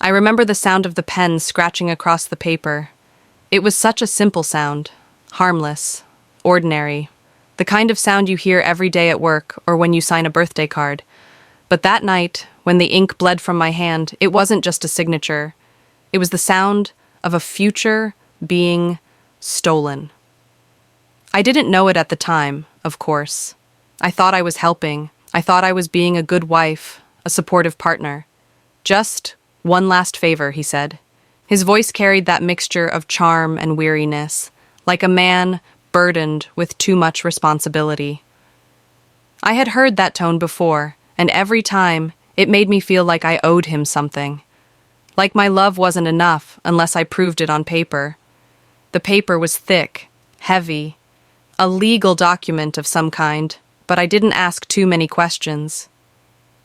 I remember the sound of the pen scratching across the paper. It was such a simple sound, harmless, ordinary, the kind of sound you hear every day at work or when you sign a birthday card. But that night, when the ink bled from my hand, it wasn't just a signature. It was the sound of a future being stolen. I didn't know it at the time, of course. I thought I was helping. I thought I was being a good wife, a supportive partner. Just one last favor, he said. His voice carried that mixture of charm and weariness, like a man burdened with too much responsibility. I had heard that tone before, and every time it made me feel like I owed him something. Like my love wasn't enough unless I proved it on paper. The paper was thick, heavy, a legal document of some kind, but I didn't ask too many questions.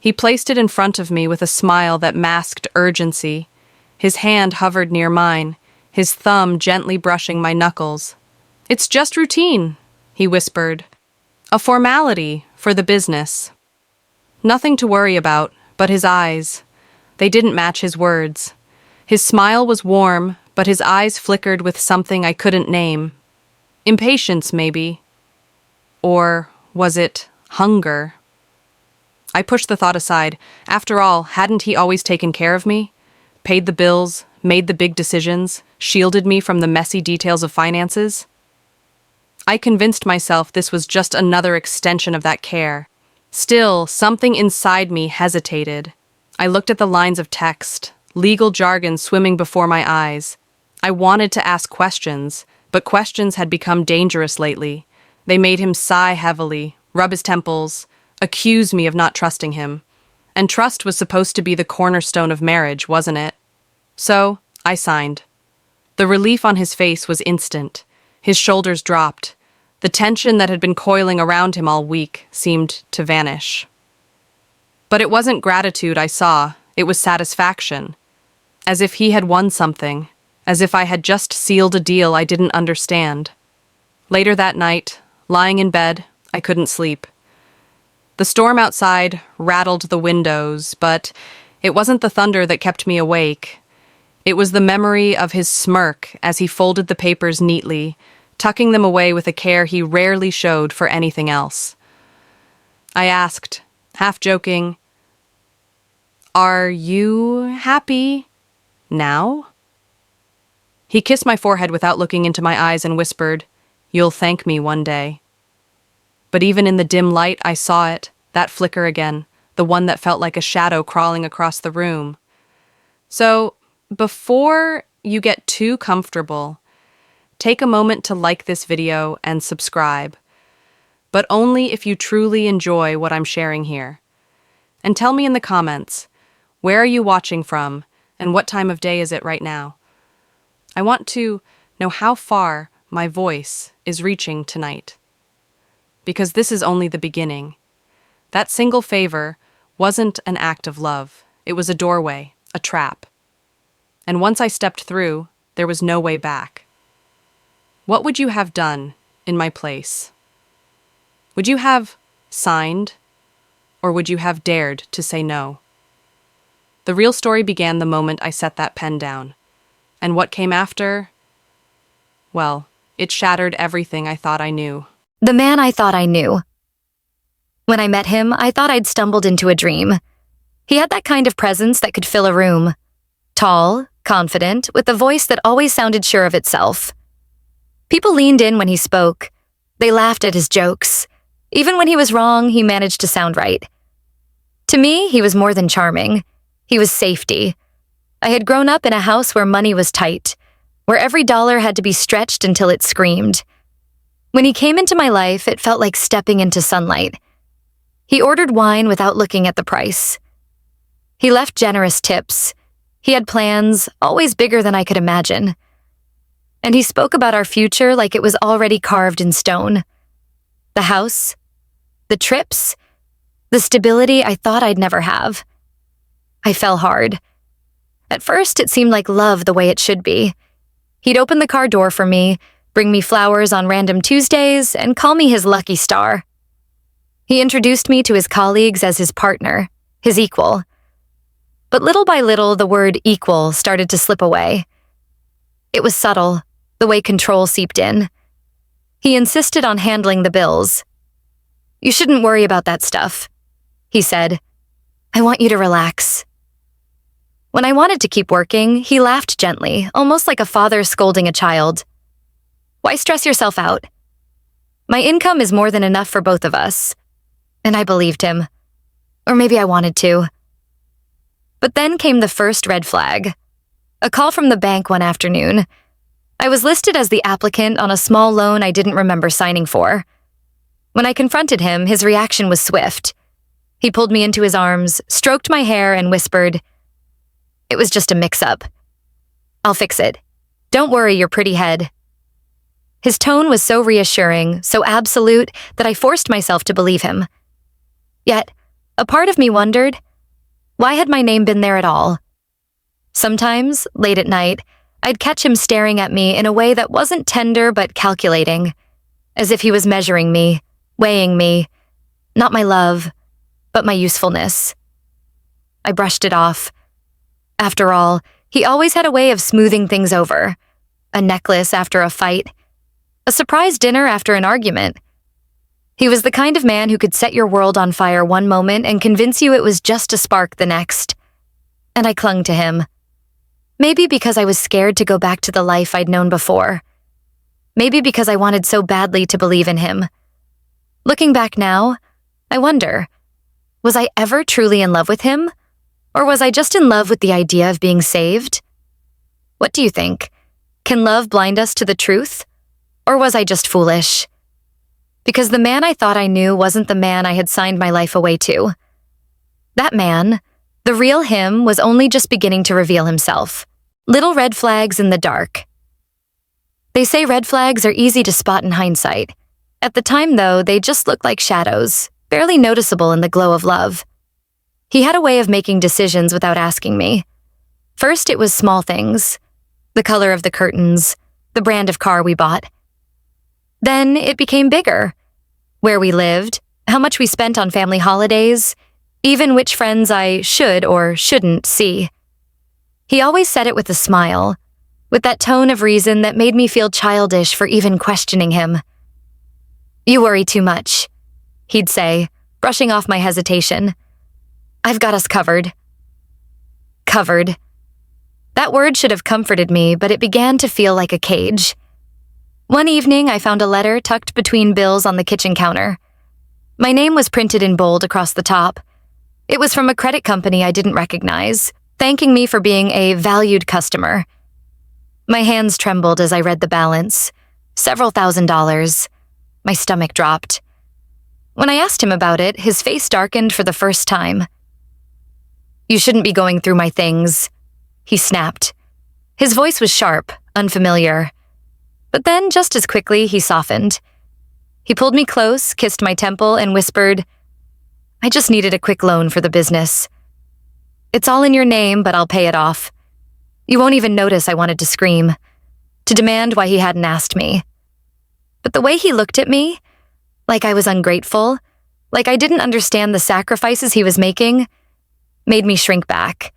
He placed it in front of me with a smile that masked urgency. His hand hovered near mine, his thumb gently brushing my knuckles. "It's just routine," he whispered. "A formality for the business." Nothing to worry about, but his eyes. They didn't match his words. His smile was warm, but his eyes flickered with something I couldn't name. Impatience, maybe. Or was it hunger? I pushed the thought aside. After all, hadn't he always taken care of me? Paid the bills, made the big decisions, shielded me from the messy details of finances? I convinced myself this was just another extension of that care. Still, something inside me hesitated. I looked at the lines of text, legal jargon swimming before my eyes. I wanted to ask questions, but questions had become dangerous lately. They made him sigh heavily, rub his temples, accuse me of not trusting him. And trust was supposed to be the cornerstone of marriage, wasn't it? So, I signed. The relief on his face was instant. His shoulders dropped. The tension that had been coiling around him all week seemed to vanish. But it wasn't gratitude I saw, it was satisfaction. As if he had won something, as if I had just sealed a deal I didn't understand. Later that night, lying in bed, I couldn't sleep. The storm outside rattled the windows, but it wasn't the thunder that kept me awake. It was the memory of his smirk as he folded the papers neatly, tucking them away with a care he rarely showed for anything else. I asked, half joking, "Are you happy now?" He kissed my forehead without looking into my eyes and whispered, "You'll thank me one day." But even in the dim light, I saw it, that flicker again, the one that felt like a shadow crawling across the room. So, before you get too comfortable, take a moment to like this video and subscribe, but only if you truly enjoy what I'm sharing here. And tell me in the comments, where are you watching from, and what time of day is it right now? I want to know how far my voice is reaching tonight. Because this is only the beginning. That single favor wasn't an act of love. It was a doorway, a trap. And once I stepped through, there was no way back. What would you have done in my place? Would you have signed, or would you have dared to say no? The real story began the moment I set that pen down. And what came after? Well, it shattered everything I thought I knew. The man I thought I knew. When I met him, I thought I'd stumbled into a dream. He had that kind of presence that could fill a room. Tall, confident, with a voice that always sounded sure of itself. People leaned in when he spoke. They laughed at his jokes. Even when he was wrong, he managed to sound right. To me, he was more than charming. He was safety. I had grown up in a house where money was tight, where every dollar had to be stretched until it screamed. When he came into my life, it felt like stepping into sunlight. He ordered wine without looking at the price. He left generous tips. He had plans, always bigger than I could imagine. And he spoke about our future like it was already carved in stone. The house, the trips, the stability I thought I'd never have. I fell hard. At first, it seemed like love the way it should be. He'd open the car door for me, bring me flowers on random Tuesdays, and call me his lucky star. He introduced me to his colleagues as his partner, his equal. But little by little, the word equal started to slip away. It was subtle, the way control seeped in. He insisted on handling the bills. "You shouldn't worry about that stuff," he said. "I want you to relax." When I wanted to keep working, he laughed gently, almost like a father scolding a child. "Why stress yourself out? My income is more than enough for both of us." And I believed him. Or maybe I wanted to. But then came the first red flag. A call from the bank one afternoon. I was listed as the applicant on a small loan I didn't remember signing for. When I confronted him, his reaction was swift. He pulled me into his arms, stroked my hair, and whispered, "It was just a mix-up. I'll fix it. Don't worry your pretty head." His tone was so reassuring, so absolute, that I forced myself to believe him. Yet, a part of me wondered, why had my name been there at all? Sometimes, late at night, I'd catch him staring at me in a way that wasn't tender but calculating, as if he was measuring me, weighing me, not my love, but my usefulness. I brushed it off. After all, he always had a way of smoothing things over. A necklace after a fight. A surprise dinner after an argument. He was the kind of man who could set your world on fire one moment and convince you it was just a spark the next. And I clung to him. Maybe because I was scared to go back to the life I'd known before. Maybe because I wanted so badly to believe in him. Looking back now, I wonder, was I ever truly in love with him? Or was I just in love with the idea of being saved? What do you think? Can love blind us to the truth? Or was I just foolish? Because the man I thought I knew wasn't the man I had signed my life away to. That man, the real him, was only just beginning to reveal himself. Little red flags in the dark. They say red flags are easy to spot in hindsight. At the time, though, they just looked like shadows, barely noticeable in the glow of love. He had a way of making decisions without asking me. First, it was small things. The color of the curtains, the brand of car we bought. Then it became bigger. Where we lived, how much we spent on family holidays, even which friends I should or shouldn't see. He always said it with a smile, with that tone of reason that made me feel childish for even questioning him. "You worry too much," he'd say, brushing off my hesitation. "I've got us covered." Covered. That word should have comforted me, but it began to feel like a cage. One evening, I found a letter tucked between bills on the kitchen counter. My name was printed in bold across the top. It was from a credit company I didn't recognize, thanking me for being a valued customer. My hands trembled as I read the balance. Several $1,000s. My stomach dropped. When I asked him about it, his face darkened for the first time. "You shouldn't be going through my things," he snapped. His voice was sharp, unfamiliar. But then, just as quickly, he softened. He pulled me close, kissed my temple, and whispered, "I just needed a quick loan for the business. It's all in your name, but I'll pay it off. You won't even notice I wanted to scream, to demand why he hadn't asked me. But the way he looked at me, like I was ungrateful, like I didn't understand the sacrifices he was making, made me shrink back.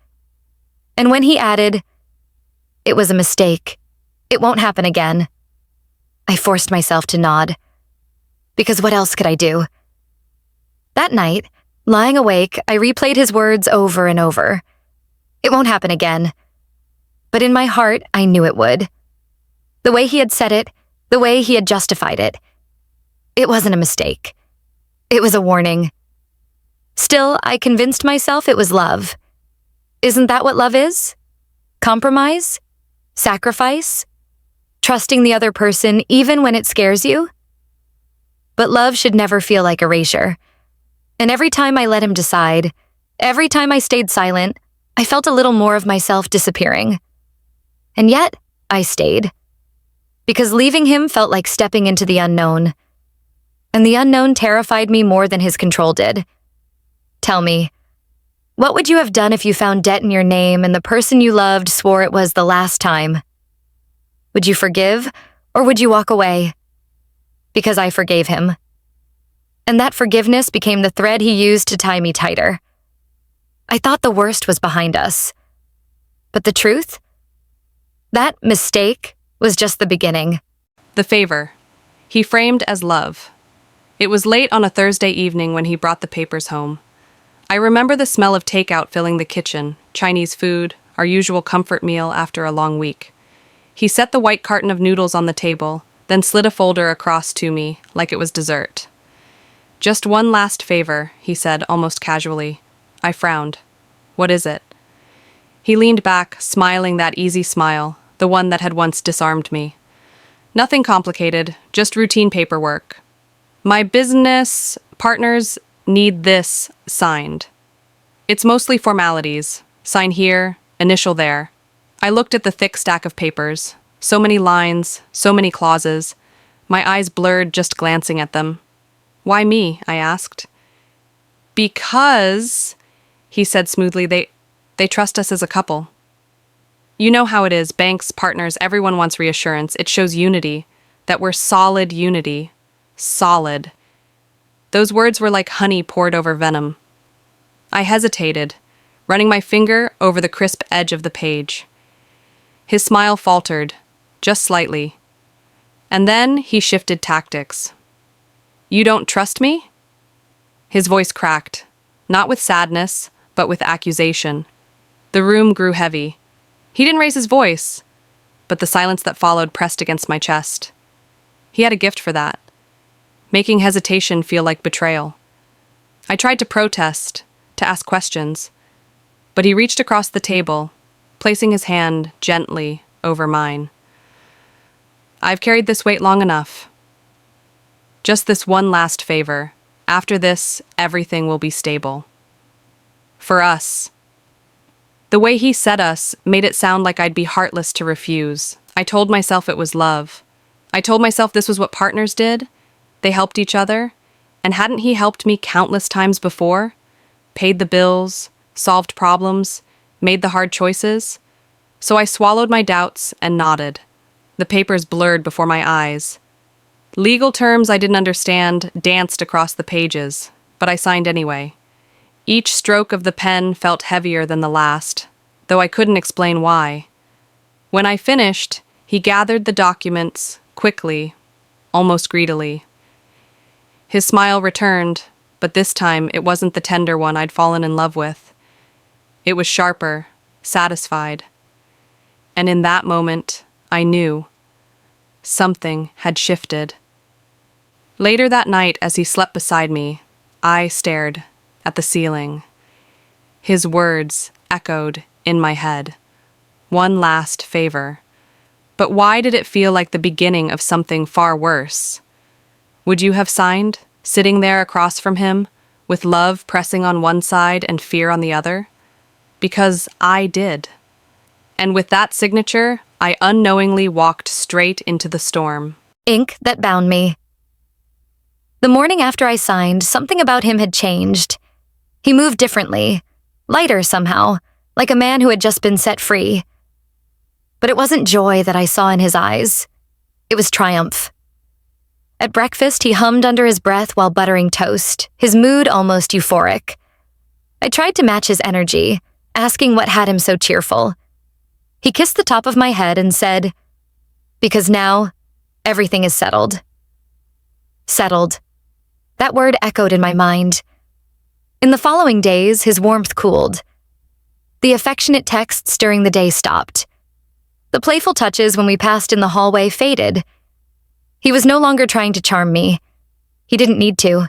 And when he added, "It was a mistake. It won't happen again," I forced myself to nod. Because what else could I do? That night, lying awake, I replayed his words over and over. It won't happen again. But in my heart, I knew it would. The way he had said it, the way he had justified it. It wasn't a mistake. It was a warning. Still, I convinced myself it was love. Isn't that what love is? Compromise? Sacrifice? Trusting the other person even when it scares you? But love should never feel like erasure. And every time I let him decide, every time I stayed silent, I felt a little more of myself disappearing. And yet, I stayed. Because leaving him felt like stepping into the unknown. And the unknown terrified me more than his control did. Tell me, what would you have done if you found debt in your name and the person you loved swore it was the last time? Would you forgive, or would you walk away? Because I forgave him. And that forgiveness became the thread he used to tie me tighter. I thought the worst was behind us. But the truth? That mistake was just the beginning. The favor. He framed as love. It was late on a Thursday evening when he brought the papers home. I remember the smell of takeout filling the kitchen, Chinese food, our usual comfort meal after a long week. He set the white carton of noodles on the table, then slid a folder across to me like it was dessert. "Just one last favor," he said almost casually. I frowned. "What is it?" He leaned back, smiling that easy smile, the one that had once disarmed me. "Nothing complicated, just routine paperwork. My business partners need this signed. It's mostly formalities. Sign here, initial there." I looked at the thick stack of papers. So many lines, so many clauses. My eyes blurred just glancing at them. "Why me?" I asked. "Because," he said smoothly, they trust us as a couple. You know how it is, banks, partners, everyone wants reassurance. It shows unity, that we're solid unity. Solid. Those words were like honey poured over venom. I hesitated, running my finger over the crisp edge of the page. His smile faltered, just slightly. And then he shifted tactics. "You don't trust me?" His voice cracked, not with sadness, but with accusation. The room grew heavy. He didn't raise his voice, but the silence that followed pressed against my chest. He had a gift for that, making hesitation feel like betrayal. I tried to protest, to ask questions, but he reached across the table, placing his hand gently over mine. "I've carried this weight long enough. Just this one last favor. After this, everything will be stable. For us." The way he said us made it sound like I'd be heartless to refuse. I told myself it was love. I told myself this was what partners did. They helped each other. And hadn't he helped me countless times before? Paid the bills, solved problems, made the hard choices? So I swallowed my doubts and nodded. The papers blurred before my eyes. Legal terms I didn't understand danced across the pages, but I signed anyway. Each stroke of the pen felt heavier than the last, though I couldn't explain why. When I finished, he gathered the documents quickly, almost greedily. His smile returned, but this time it wasn't the tender one I'd fallen in love with. It was sharper, satisfied. And in that moment, I knew something had shifted. Later that night, as he slept beside me, I stared at the ceiling. His words echoed in my head. One last favor. But why did it feel like the beginning of something far worse? Would you have signed, sitting there across from him, with love pressing on one side and fear on the other? Because I did. And with that signature, I unknowingly walked straight into the storm. Ink that bound me. The morning after I signed, something about him had changed. He moved differently, lighter somehow, like a man who had just been set free. But it wasn't joy that I saw in his eyes. It was triumph. At breakfast, he hummed under his breath while buttering toast, his mood almost euphoric. I tried to match his energy, asking what had him so cheerful. He kissed the top of my head and said, "Because now, everything is settled." Settled. That word echoed in my mind. In the following days, his warmth cooled. The affectionate texts during the day stopped. The playful touches when we passed in the hallway faded. He was no longer trying to charm me. He didn't need to.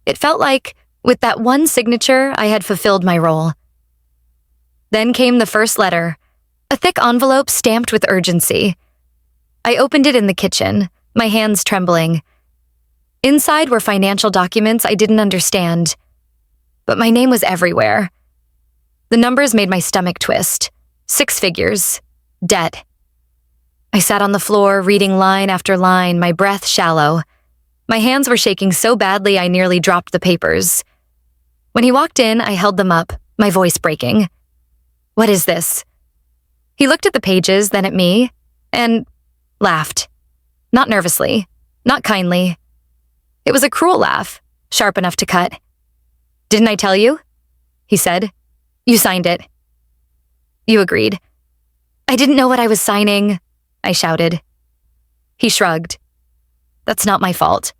It felt like, with that one signature, I had fulfilled my role. Then came the first letter, a thick envelope stamped with urgency. I opened it in the kitchen, my hands trembling. Inside were financial documents I didn't understand. But my name was everywhere. The numbers made my stomach twist. 6 figures. Debt. I sat on the floor, reading line after line, my breath shallow. My hands were shaking so badly I nearly dropped the papers. When he walked in, I held them up, my voice breaking. "What is this?" He looked at the pages, then at me, and laughed. Not nervously, not kindly. It was a cruel laugh, sharp enough to cut. "Didn't I tell you?" he said. You signed it. You agreed. I didn't know what I was signing, I shouted. He shrugged. That's not my fault.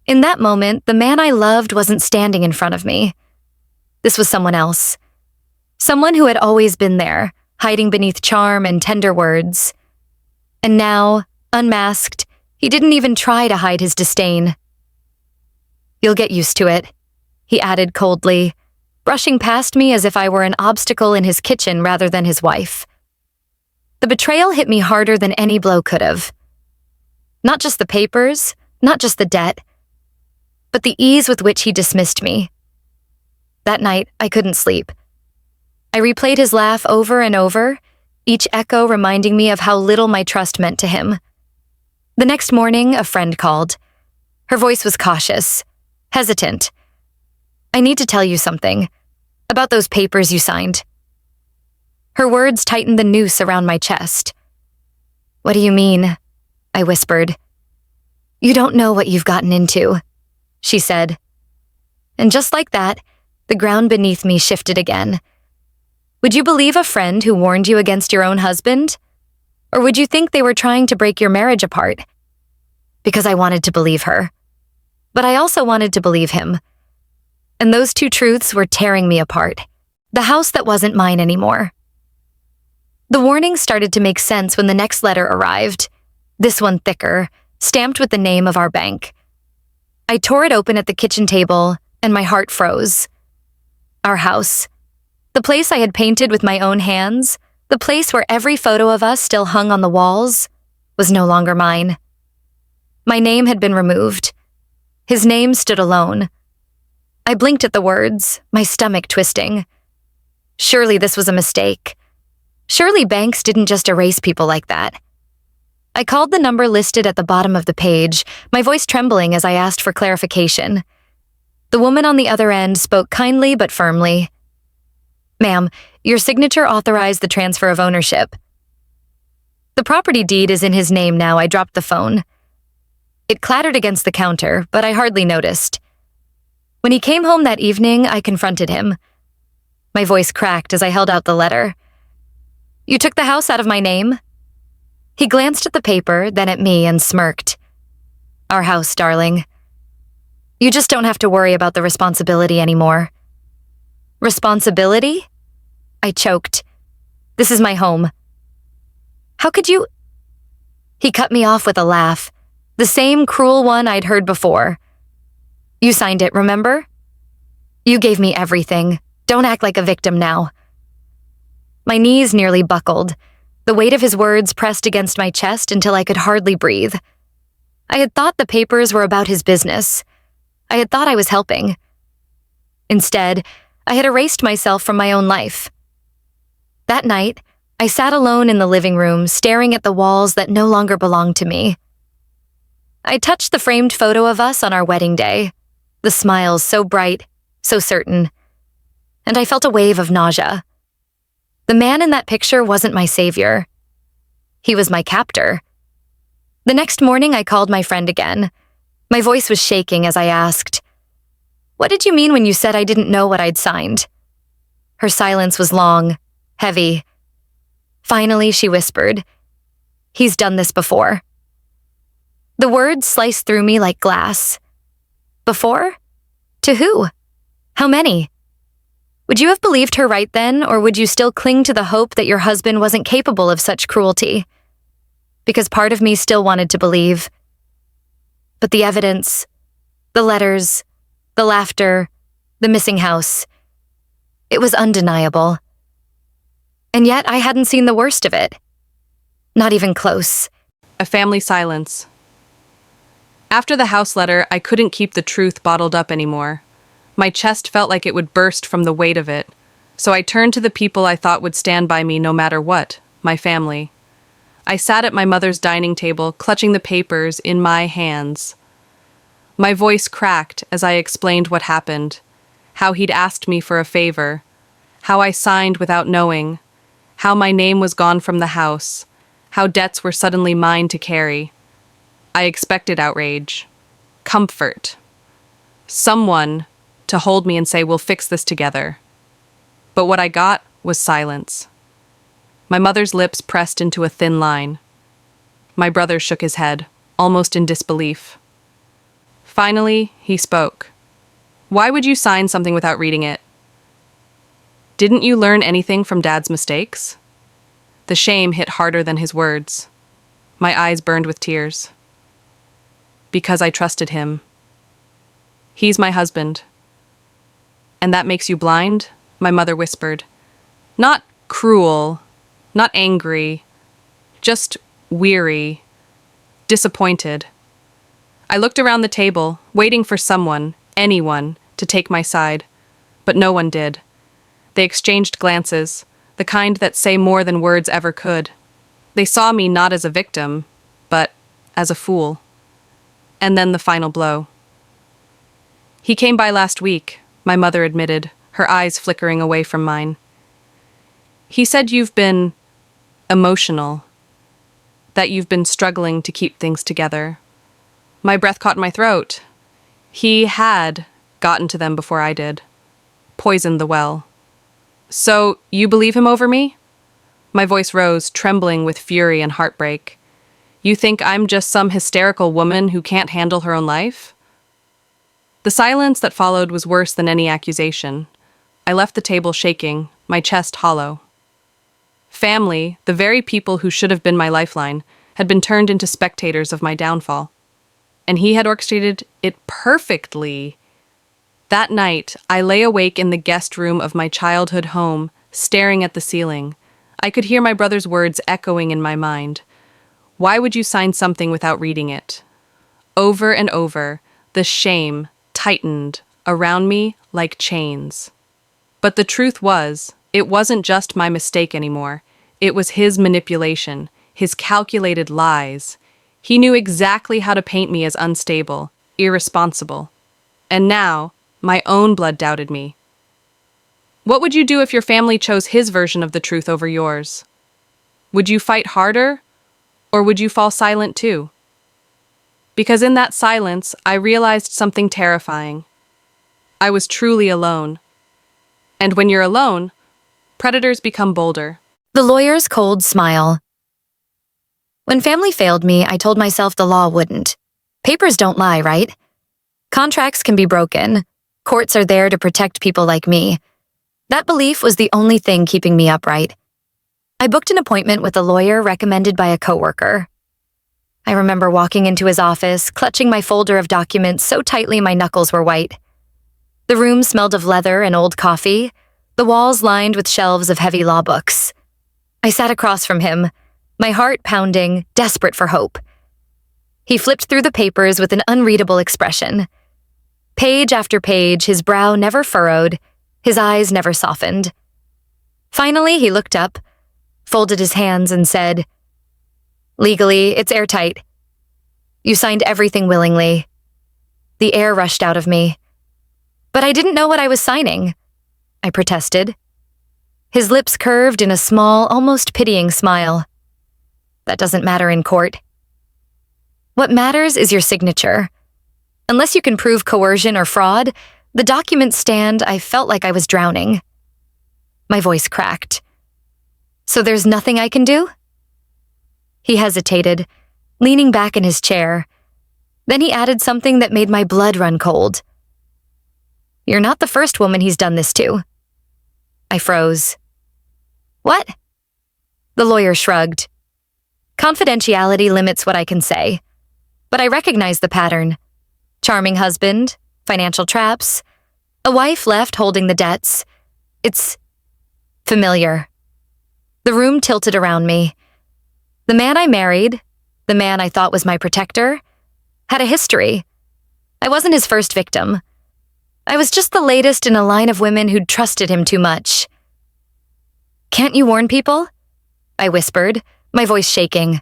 In that moment, the man I loved wasn't standing in front of me. This was someone else. Someone who had always been there, hiding beneath charm and tender words. And now, unmasked, he didn't even try to hide his disdain. You'll get used to it, he added coldly, brushing past me as if I were an obstacle in his kitchen rather than his wife. The betrayal hit me harder than any blow could have. Not just the papers, not just the debt, but the ease with which he dismissed me. That night, I couldn't sleep. I replayed his laugh over and over, each echo reminding me of how little my trust meant to him. The next morning, a friend called. Her voice was cautious, hesitant. I need to tell you something about those papers you signed. Her words tightened the noose around my chest. What do you mean? I whispered. You don't know what you've gotten into, she said. And just like that, the ground beneath me shifted again. Would you believe a friend who warned you against your own husband? Or would you think they were trying to break your marriage apart? Because I wanted to believe her. But I also wanted to believe him. And those two truths were tearing me apart. The house that wasn't mine anymore. The warning started to make sense when the next letter arrived. This one thicker, stamped with the name of our bank. I tore it open at the kitchen table, and my heart froze. Our house. The place I had painted with my own hands, the place where every photo of us still hung on the walls, was no longer mine. My name had been removed. His name stood alone. I blinked at the words, my stomach twisting. Surely this was a mistake. Surely banks didn't just erase people like that. I called the number listed at the bottom of the page, my voice trembling as I asked for clarification. The woman on the other end spoke kindly but firmly. Ma'am, your signature authorized the transfer of ownership. The property deed is in his name now. I dropped the phone. It clattered against the counter, but I hardly noticed. When he came home that evening, I confronted him. My voice cracked as I held out the letter. You took the house out of my name? He glanced at the paper, then at me, and smirked. Our house, darling. You just don't have to worry about the responsibility anymore. Responsibility? I choked. This is my home. How could you? He cut me off with a laugh, the same cruel one I'd heard before. You signed it, remember? You gave me everything. Don't act like a victim now. My knees nearly buckled. The weight of his words pressed against my chest until I could hardly breathe. I had thought the papers were about his business. I had thought I was helping. Instead, I had erased myself from my own life. That night, I sat alone in the living room, staring at the walls that no longer belonged to me. I touched the framed photo of us on our wedding day, the smiles so bright, so certain, and I felt a wave of nausea. The man in that picture wasn't my savior. He was my captor. The next morning, I called my friend again. My voice was shaking as I asked, What did you mean when you said I didn't know what I'd signed? Her silence was long, heavy. Finally, she whispered, He's done this before. The words sliced through me like glass. Before? To who? How many? Would you have believed her right then, or would you still cling to the hope that your husband wasn't capable of such cruelty? Because part of me still wanted to believe. But the evidence, the letters, the laughter, the missing house, it was undeniable. And yet I hadn't seen the worst of it. Not even close. A family silence. After the house letter, I couldn't keep the truth bottled up anymore. My chest felt like it would burst from the weight of it, so I turned to the people I thought would stand by me no matter what, my family. I sat at my mother's dining table, clutching the papers in my hands. My voice cracked as I explained what happened, how he'd asked me for a favor, how I signed without knowing, how my name was gone from the house, how debts were suddenly mine to carry. I expected outrage, comfort, someone to hold me and say, we'll fix this together. But what I got was silence. My mother's lips pressed into a thin line. My brother shook his head, almost in disbelief. Finally, he spoke. Why would you sign something without reading it? Didn't you learn anything from Dad's mistakes? The shame hit harder than his words. My eyes burned with tears. Because I trusted him. He's my husband. And that makes you blind? My mother whispered. Not cruel, not angry, just weary, disappointed. I looked around the table, waiting for someone, anyone, to take my side, but no one did. They exchanged glances, the kind that say more than words ever could. They saw me not as a victim, but as a fool. And then the final blow. He came by last week, my mother admitted, her eyes flickering away from mine. He said you've been emotional, that you've been struggling to keep things together. My breath caught in my throat. He had gotten to them before I did. Poisoned the well. So, you believe him over me? My voice rose, trembling with fury and heartbreak. You think I'm just some hysterical woman who can't handle her own life? The silence that followed was worse than any accusation. I left the table shaking, my chest hollow. Family, the very people who should have been my lifeline, had been turned into spectators of my downfall. And he had orchestrated it perfectly. That night, I lay awake in the guest room of my childhood home, staring at the ceiling. I could hear my brother's words echoing in my mind. Why would you sign something without reading it? Over and over, the shame tightened around me like chains. But the truth was, it wasn't just my mistake anymore. It was his manipulation, his calculated lies. He knew exactly how to paint me as unstable, irresponsible. And now, my own blood doubted me. What would you do if your family chose his version of the truth over yours? Would you fight harder, or would you fall silent too? Because in that silence, I realized something terrifying. I was truly alone. And when you're alone, predators become bolder. The lawyer's cold smile. When family failed me, I told myself the law wouldn't. Papers don't lie, right? Contracts can be broken. Courts are there to protect people like me. That belief was the only thing keeping me upright. I booked an appointment with a lawyer recommended by a coworker. I remember walking into his office, clutching my folder of documents so tightly my knuckles were white. The room smelled of leather and old coffee, the walls lined with shelves of heavy law books. I sat across from him, my heart pounding, desperate for hope. He flipped through the papers with an unreadable expression. Page after page, his brow never furrowed, his eyes never softened. Finally, he looked up, folded his hands, and said, "Legally, it's airtight. You signed everything willingly." The air rushed out of me. But I didn't know what I was signing. I protested. His lips curved in a small, almost pitying smile. That doesn't matter in court. What matters is your signature. Unless you can prove coercion or fraud, the documents stand. I felt like I was drowning. My voice cracked. So there's nothing I can do? He hesitated, leaning back in his chair. Then he added something that made my blood run cold. You're not the first woman he's done this to. I froze. What? The lawyer shrugged. Confidentiality limits what I can say. But I recognize the pattern. Charming husband, financial traps, a wife left holding the debts. It's familiar. The room tilted around me. The man I married, the man I thought was my protector, had a history. I wasn't his first victim. I was just the latest in a line of women who'd trusted him too much. Can't you warn people? I whispered, my voice shaking.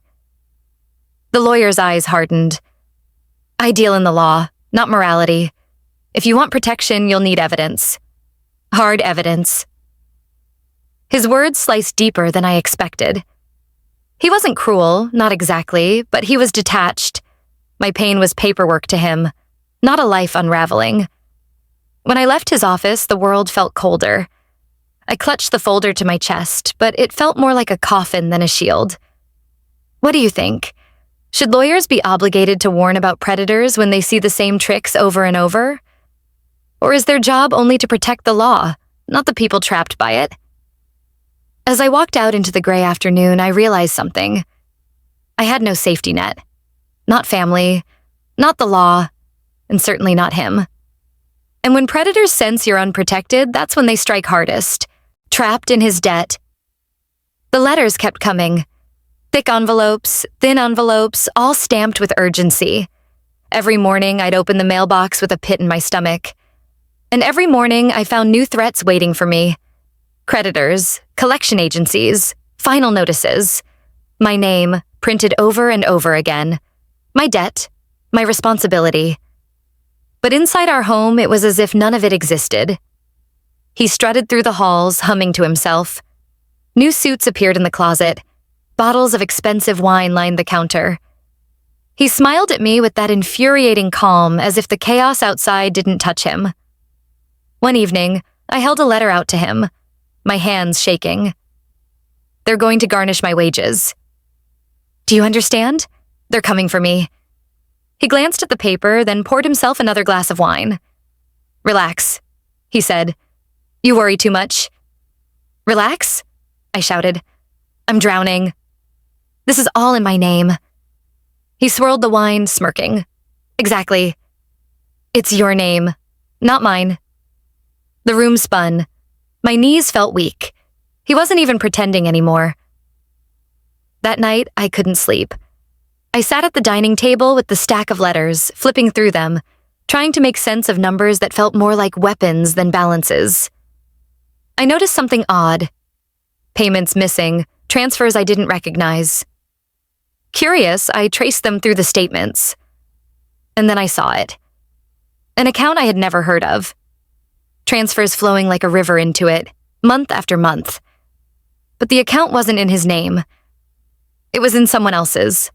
The lawyer's eyes hardened. I deal in the law, not morality. If you want protection, you'll need evidence. Hard evidence. His words sliced deeper than I expected. He wasn't cruel, not exactly, but he was detached. My pain was paperwork to him, not a life unraveling. When I left his office, the world felt colder. I clutched the folder to my chest, but it felt more like a coffin than a shield. What do you think? Should lawyers be obligated to warn about predators when they see the same tricks over and over? Or is their job only to protect the law, not the people trapped by it? As I walked out into the gray afternoon, I realized something. I had no safety net. Not family, not the law, and certainly not him. And when predators sense you're unprotected, that's when they strike hardest, trapped in his debt. The letters kept coming. Thick envelopes, thin envelopes, all stamped with urgency. Every morning, I'd open the mailbox with a pit in my stomach. And every morning, I found new threats waiting for me. Creditors, collection agencies, final notices. My name, printed over and over again. My debt, my responsibility. But inside our home, it was as if none of it existed. He strutted through the halls, humming to himself. New suits appeared in the closet. Bottles of expensive wine lined the counter. He smiled at me with that infuriating calm, as if the chaos outside didn't touch him. One evening, I held a letter out to him, my hands shaking. They're going to garnish my wages. Do you understand? They're coming for me. He glanced at the paper, then poured himself another glass of wine. Relax, he said. You worry too much. Relax? I shouted. I'm drowning. This is all in my name. He swirled the wine, smirking. Exactly. It's your name, not mine. The room spun. My knees felt weak. He wasn't even pretending anymore. That night, I couldn't sleep. I sat at the dining table with the stack of letters, flipping through them, trying to make sense of numbers that felt more like weapons than balances. I noticed something odd. Payments missing, transfers I didn't recognize. Curious, I traced them through the statements. And then I saw it. An account I had never heard of. Transfers flowing like a river into it, month after month. But the account wasn't in his name. It was in someone else's.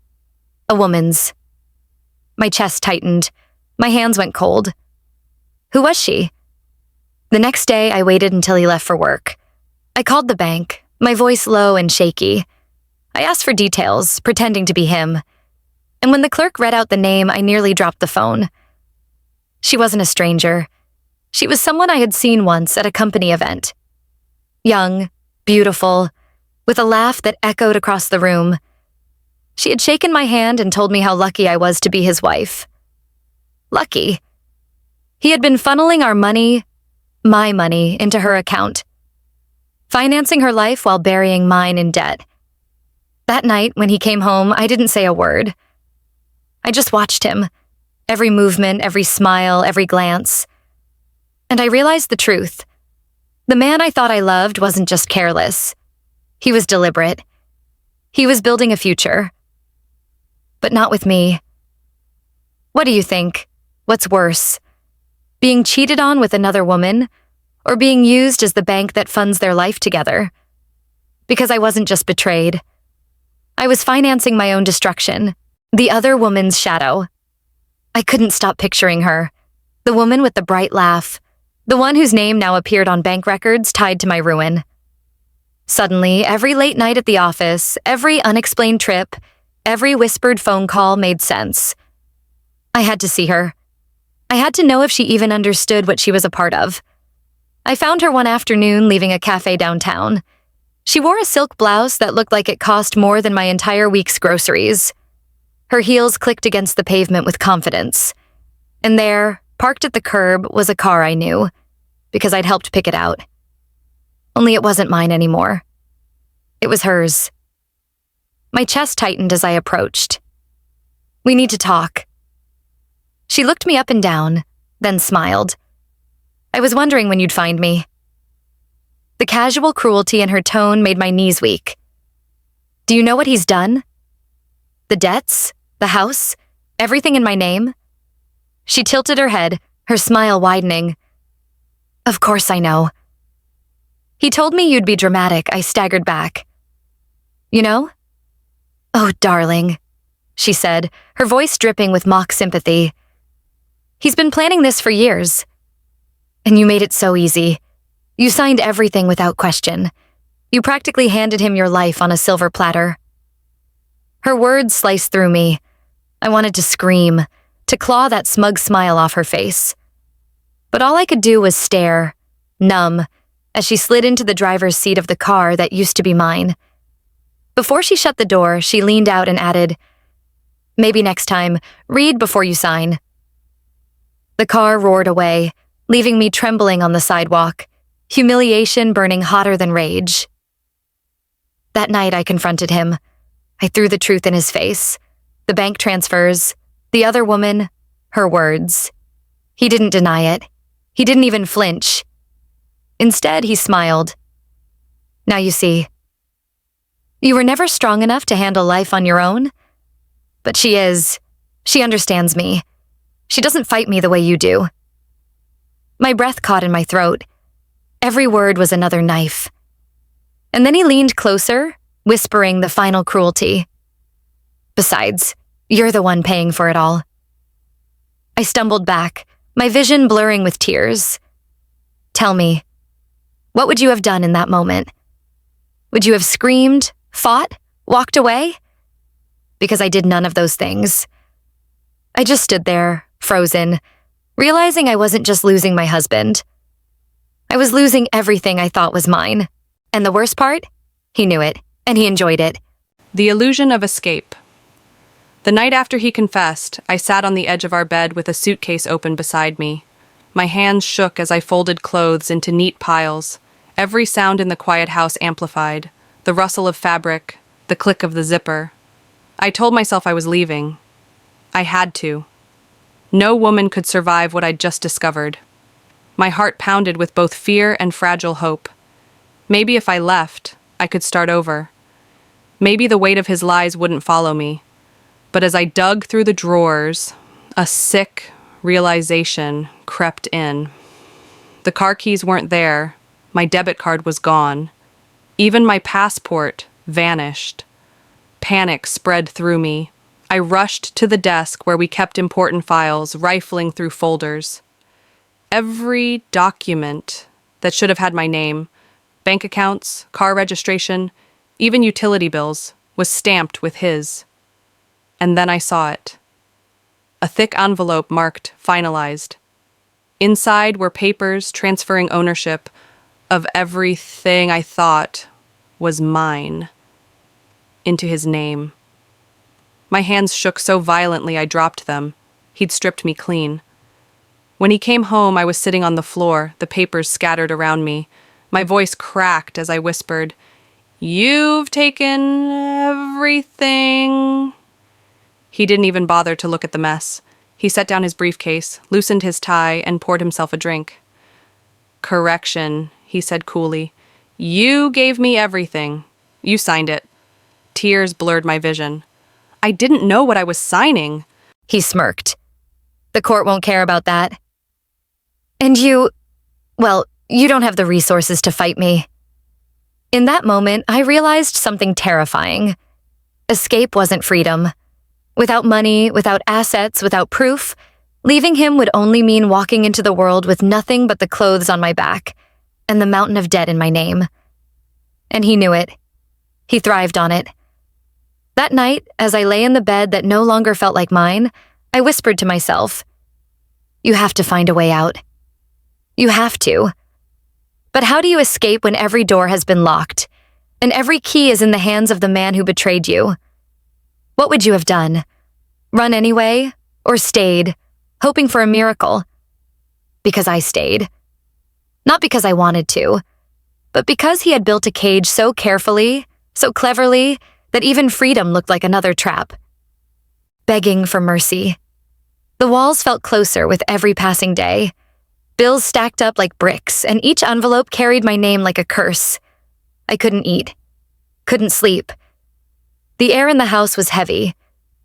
A woman's. My chest tightened. My hands went cold. Who was she? The next day, I waited until he left for work. I called the bank, my voice low and shaky. I asked for details, pretending to be him. And when the clerk read out the name, I nearly dropped the phone. She wasn't a stranger. She was someone I had seen once at a company event. Young, beautiful, with a laugh that echoed across the room. She had shaken my hand and told me how lucky I was to be his wife. Lucky. He had been funneling our money, my money, into her account, financing her life while burying mine in debt. That night, when he came home, I didn't say a word. I just watched him, every movement, every smile, every glance. And I realized the truth. The man I thought I loved wasn't just careless. He was deliberate. He was building a future. But not with me. What do you think? What's worse? Being cheated on with another woman, or being used as the bank that funds their life together? Because I wasn't just betrayed. I was financing my own destruction, the other woman's shadow. I couldn't stop picturing her, the woman with the bright laugh, the one whose name now appeared on bank records tied to my ruin. Suddenly, every late night at the office, every unexplained trip, every whispered phone call made sense. I had to see her. I had to know if she even understood what she was a part of. I found her one afternoon leaving a cafe downtown. She wore a silk blouse that looked like it cost more than my entire week's groceries. Her heels clicked against the pavement with confidence. And there, parked at the curb, was a car I knew, because I'd helped pick it out. Only it wasn't mine anymore. It was hers. My chest tightened as I approached. We need to talk. She looked me up and down, then smiled. I was wondering when you'd find me. The casual cruelty in her tone made my knees weak. Do you know what he's done? The debts, the house, everything in my name? She tilted her head, her smile widening. Of course I know. He told me you'd be dramatic. I staggered back. You know? Oh, darling, she said, her voice dripping with mock sympathy. He's been planning this for years. And you made it so easy. You signed everything without question. You practically handed him your life on a silver platter. Her words sliced through me. I wanted to scream, to claw that smug smile off her face. But all I could do was stare, numb, as she slid into the driver's seat of the car that used to be mine. Before she shut the door, she leaned out and added, "Maybe next time, read before you sign." The car roared away, leaving me trembling on the sidewalk, humiliation burning hotter than rage. That night I confronted him. I threw the truth in his face. The bank transfers, the other woman, her words. He didn't deny it. He didn't even flinch. Instead, he smiled. "Now you see. You were never strong enough to handle life on your own. But she is. She understands me. She doesn't fight me the way you do." My breath caught in my throat. Every word was another knife. And then he leaned closer, whispering the final cruelty. "Besides, you're the one paying for it all." I stumbled back, my vision blurring with tears. "Tell me, what would you have done in that moment? Would you have screamed, fought, walked away?" Because I did none of those things. I just stood there, frozen, realizing I wasn't just losing my husband. I was losing everything I thought was mine. And the worst part? He knew it, and he enjoyed it. The illusion of escape. The night after he confessed, I sat on the edge of our bed with a suitcase open beside me. My hands shook as I folded clothes into neat piles, every sound in the quiet house amplified, the rustle of fabric, the click of the zipper. I told myself I was leaving. I had to. No woman could survive what I'd just discovered. My heart pounded with both fear and fragile hope. Maybe if I left, I could start over. Maybe the weight of his lies wouldn't follow me. But as I dug through the drawers, a sick realization crept in. The car keys weren't there. My debit card was gone. Even my passport vanished. Panic spread through me. I rushed to the desk where we kept important files, rifling through folders. Every document that should have had my name, bank accounts, car registration, even utility bills, was stamped with his. And then I saw it. A thick envelope marked finalized. Inside were papers transferring ownership of everything I thought was mine into his name. My hands shook so violently I dropped them. He'd stripped me clean. When he came home, I was sitting on the floor, the papers scattered around me. My voice cracked as I whispered, "You've taken everything." He didn't even bother to look at the mess. He set down his briefcase, loosened his tie, and poured himself a drink. "Correction," he said coolly. "You gave me everything. You signed it." Tears blurred my vision. I didn't know what I was signing. He smirked. "The court won't care about that. And you don't have the resources to fight me." In that moment, I realized something terrifying. Escape wasn't freedom. Without money, without assets, without proof, leaving him would only mean walking into the world with nothing but the clothes on my back and the mountain of debt in my name. And he knew it. He thrived on it. That night, as I lay in the bed that no longer felt like mine, I whispered to myself, "You have to find a way out. You have to." But how do you escape when every door has been locked, and every key is in the hands of the man who betrayed you? What would you have done? Run anyway, or stayed, hoping for a miracle? Because I stayed. Not because I wanted to, but because he had built a cage so carefully, so cleverly, that even freedom looked like another trap. Begging for mercy. The walls felt closer with every passing day. Bills stacked up like bricks, and each envelope carried my name like a curse. I couldn't eat. Couldn't sleep. The air in the house was heavy,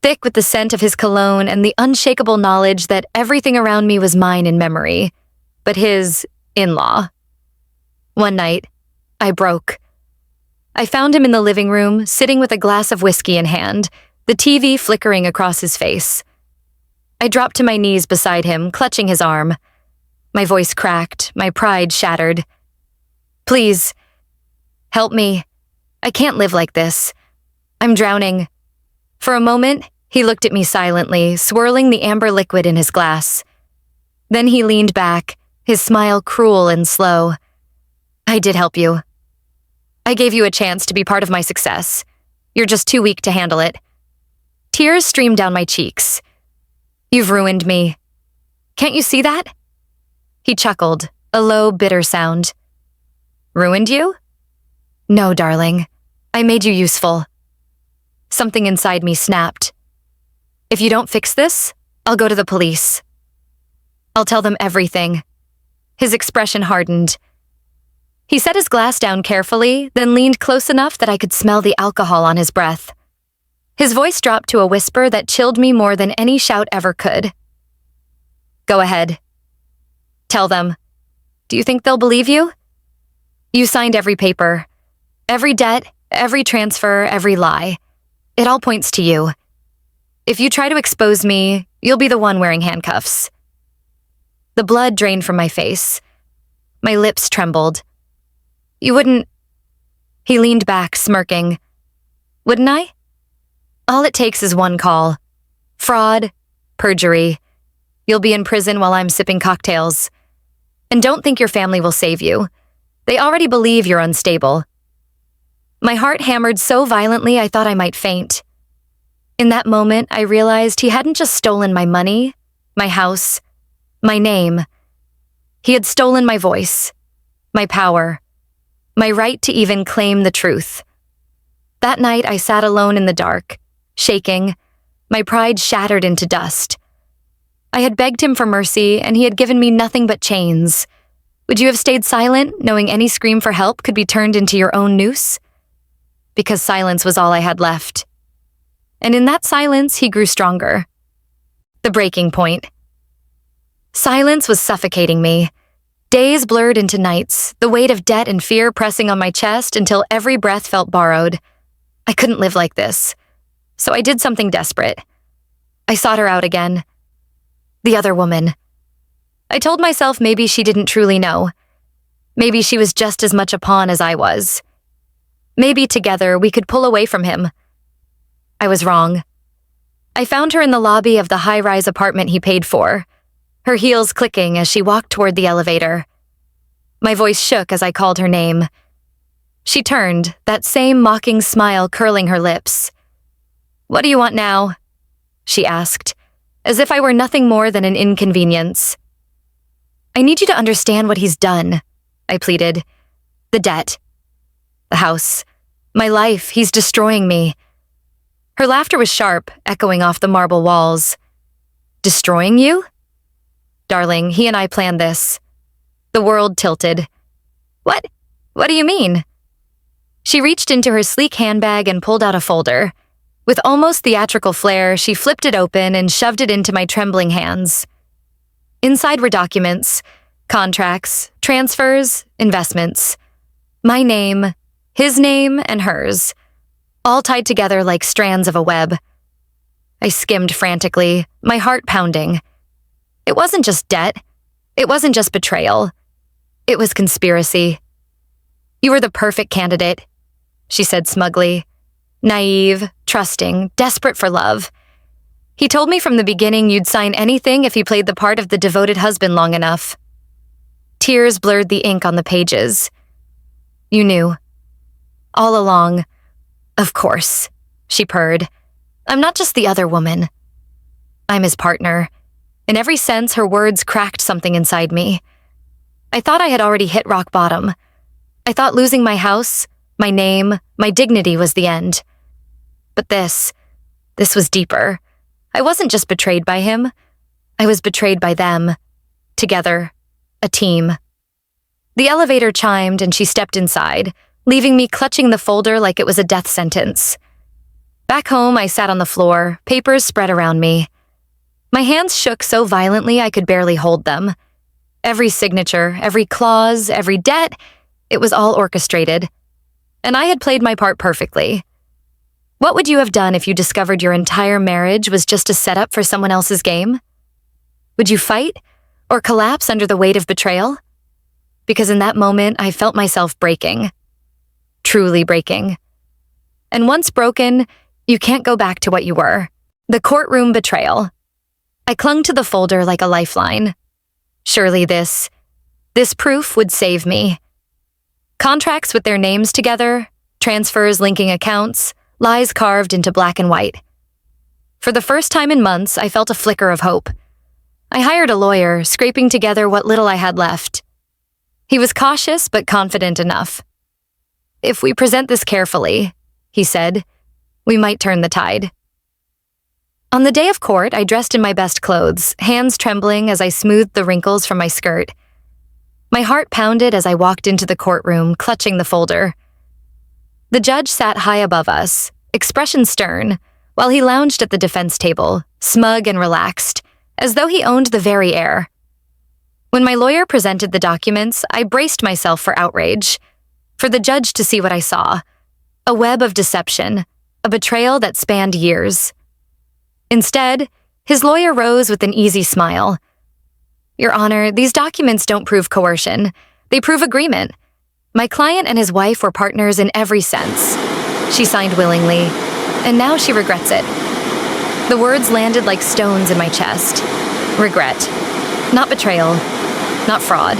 thick with the scent of his cologne and the unshakable knowledge that everything around me was mine in memory, but his in-law. One night, I broke. I found him in the living room, sitting with a glass of whiskey in hand, the TV flickering across his face. I dropped to my knees beside him, clutching his arm. My voice cracked, my pride shattered. Please, help me. I can't live like this. I'm drowning. For a moment, he looked at me silently, swirling the amber liquid in his glass. Then he leaned back, his smile cruel and slow. I did help you. I gave you a chance to be part of my success. You're just too weak to handle it. Tears streamed down my cheeks. You've ruined me. Can't you see that? He chuckled, a low, bitter sound. Ruined you? No, darling. I made you useful. Something inside me snapped. If you don't fix this, I'll go to the police. I'll tell them everything. His expression hardened. He set his glass down carefully, then leaned close enough that I could smell the alcohol on his breath. His voice dropped to a whisper that chilled me more than any shout ever could. Go ahead. Tell them. Do you think they'll believe you? You signed every paper. Every debt, every transfer, every lie. It all points to you. If you try to expose me, you'll be the one wearing handcuffs. The blood drained from my face. My lips trembled. You wouldn't... He leaned back, smirking. Wouldn't I? All it takes is one call. Fraud, perjury. You'll be in prison while I'm sipping cocktails. And don't think your family will save you. They already believe you're unstable. My heart hammered so violently I thought I might faint. In that moment, I realized he hadn't just stolen my money, my house, my name. He had stolen my voice, my power, my right to even claim the truth. That night, I sat alone in the dark, shaking, my pride shattered into dust. I had begged him for mercy, and he had given me nothing but chains. Would you have stayed silent, knowing any scream for help could be turned into your own noose? Because silence was all I had left. And in that silence, he grew stronger. The breaking point. Silence was suffocating me. Days blurred into nights, the weight of debt and fear pressing on my chest until every breath felt borrowed. I couldn't live like this. So I did something desperate. I sought her out again. The other woman. I told myself maybe she didn't truly know. Maybe she was just as much a pawn as I was. Maybe together we could pull away from him. I was wrong. I found her in the lobby of the high-rise apartment he paid for, her heels clicking as she walked toward the elevator. My voice shook as I called her name. She turned, that same mocking smile curling her lips. What do you want now? She asked, as if I were nothing more than an inconvenience. I need you to understand what he's done, I pleaded. The debt. The house. My life. He's destroying me. Her laughter was sharp, echoing off the marble walls. Destroying you? Darling, he and I planned this. The world tilted. What? What do you mean? She reached into her sleek handbag and pulled out a folder. With almost theatrical flair, she flipped it open and shoved it into my trembling hands. Inside were documents, contracts, transfers, investments. My name, his name, and hers. All tied together like strands of a web. I skimmed frantically, my heart pounding. It wasn't just debt. It wasn't just betrayal. It was conspiracy. You were the perfect candidate, she said smugly. Naive, trusting, desperate for love. He told me from the beginning you'd sign anything if he played the part of the devoted husband long enough. Tears blurred the ink on the pages. You knew. All along. Of course, she purred. I'm not just the other woman. I'm his partner. In every sense, her words cracked something inside me. I thought I had already hit rock bottom. I thought losing my house, my name, my dignity was the end. But this was deeper. I wasn't just betrayed by him. I was betrayed by them. Together. A team. The elevator chimed and she stepped inside, leaving me clutching the folder like it was a death sentence. Back home, I sat on the floor, papers spread around me. My hands shook so violently I could barely hold them. Every signature, every clause, every debt, it was all orchestrated. And I had played my part perfectly. What would you have done if you discovered your entire marriage was just a setup for someone else's game? Would you fight or collapse under the weight of betrayal? because in that moment I felt myself breaking. Truly breaking. And once broken, you can't go back to what you were. The courtroom betrayal. I clung to the folder like a lifeline. Surely this proof would save me. Contracts with their names together, transfers linking accounts, lies carved into black and white. For the first time in months, I felt a flicker of hope. I hired a lawyer, scraping together what little I had left. He was cautious but confident enough. "If we present this carefully," he said, "we might turn the tide." On the day of court, I dressed in my best clothes, hands trembling as I smoothed the wrinkles from my skirt. My heart pounded as I walked into the courtroom, clutching the folder. The judge sat high above us, expression stern, while he lounged at the defense table, smug and relaxed, as though he owned the very air. When my lawyer presented the documents, I braced myself for outrage, for the judge to see what I saw: a web of deception, a betrayal that spanned years. Instead, his lawyer rose with an easy smile. "Your Honor, these documents don't prove coercion. They prove agreement. My client and his wife were partners in every sense. She signed willingly, and now she regrets it." The words landed like stones in my chest. Regret. Not betrayal. Not fraud.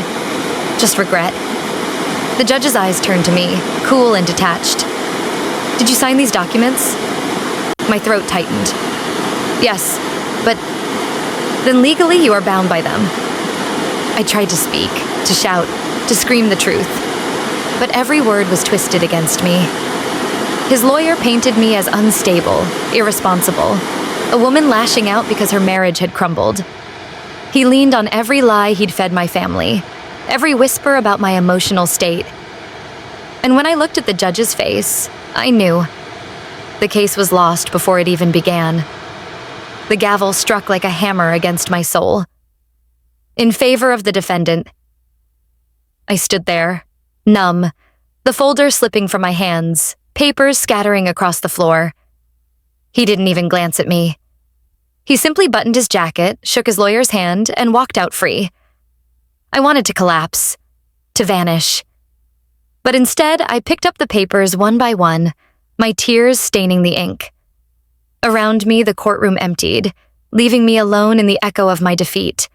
Just regret. The judge's eyes turned to me, cool and detached. "Did you sign these documents?" My throat tightened. "Yes, but then legally you are bound by them." I tried to speak, to shout, to scream the truth, but every word was twisted against me. His lawyer painted me as unstable, irresponsible, a woman lashing out because her marriage had crumbled. He leaned on every lie he'd fed my family, every whisper about my emotional state. And when I looked at the judge's face, I knew. The case was lost before it even began. The gavel struck like a hammer against my soul. In favor of the defendant. I stood there, numb, the folder slipping from my hands, papers scattering across the floor. He didn't even glance at me. He simply buttoned his jacket, shook his lawyer's hand, and walked out free. I wanted to collapse, to vanish. But instead, I picked up the papers one by one, my tears staining the ink. Around me, the courtroom emptied, leaving me alone in the echo of my defeat.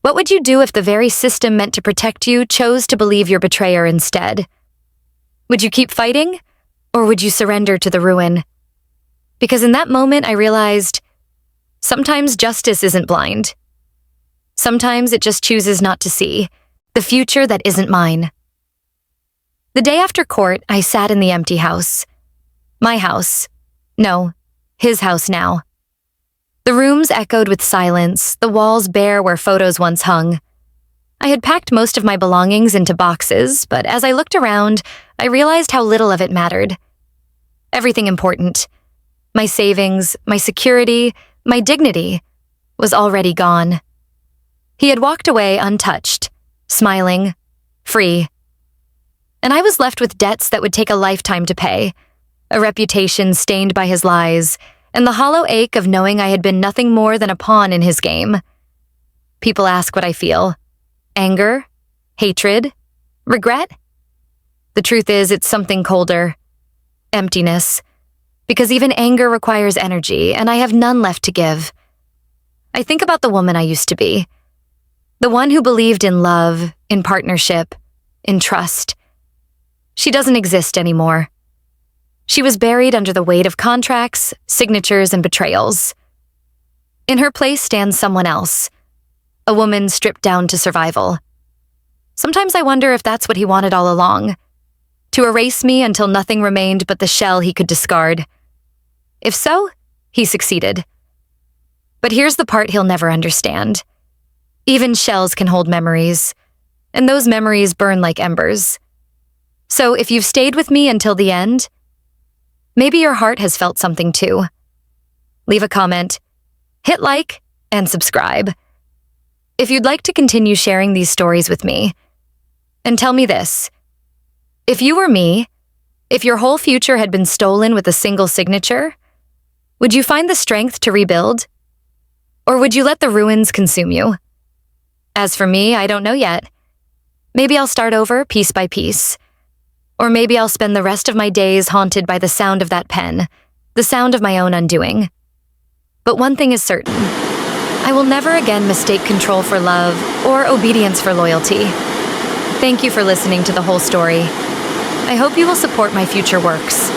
What would you do if the very system meant to protect you chose to believe your betrayer instead? Would you keep fighting, or would you surrender to the ruin? Because in that moment, I realized sometimes justice isn't blind. Sometimes it just chooses not to see the future that isn't mine. The day after court, I sat in the empty house. My house. No, his house now. The rooms echoed with silence, the walls bare where photos once hung. I had packed most of my belongings into boxes, but as I looked around, I realized how little of it mattered. Everything important, my savings, my security, my dignity, was already gone. He had walked away untouched, smiling, free. And I was left with debts that would take a lifetime to pay, a reputation stained by his lies, and the hollow ache of knowing I had been nothing more than a pawn in his game. People ask what I feel. Anger? Hatred? Regret? The truth is, it's something colder. Emptiness. Because even anger requires energy, and I have none left to give. I think about the woman I used to be. The one who believed in love, in partnership, in trust. She doesn't exist anymore. She was buried under the weight of contracts, signatures, and betrayals. In her place stands someone else, a woman stripped down to survival. Sometimes I wonder if that's what he wanted all along, to erase me until nothing remained but the shell he could discard. If so, he succeeded. But here's the part he'll never understand. Even shells can hold memories, and those memories burn like embers. So if you've stayed with me until the end, maybe your heart has felt something too. Leave a comment, hit like, and subscribe. If you'd like to continue sharing these stories with me, and tell me this: if you were me, if your whole future had been stolen with a single signature, would you find the strength to rebuild? Or would you let the ruins consume you? As for me, I don't know yet. Maybe I'll start over piece by piece. Or maybe I'll spend the rest of my days haunted by the sound of that pen, the sound of my own undoing. But one thing is certain. I will never again mistake control for love or obedience for loyalty. Thank you for listening to the whole story. I hope you will support my future works.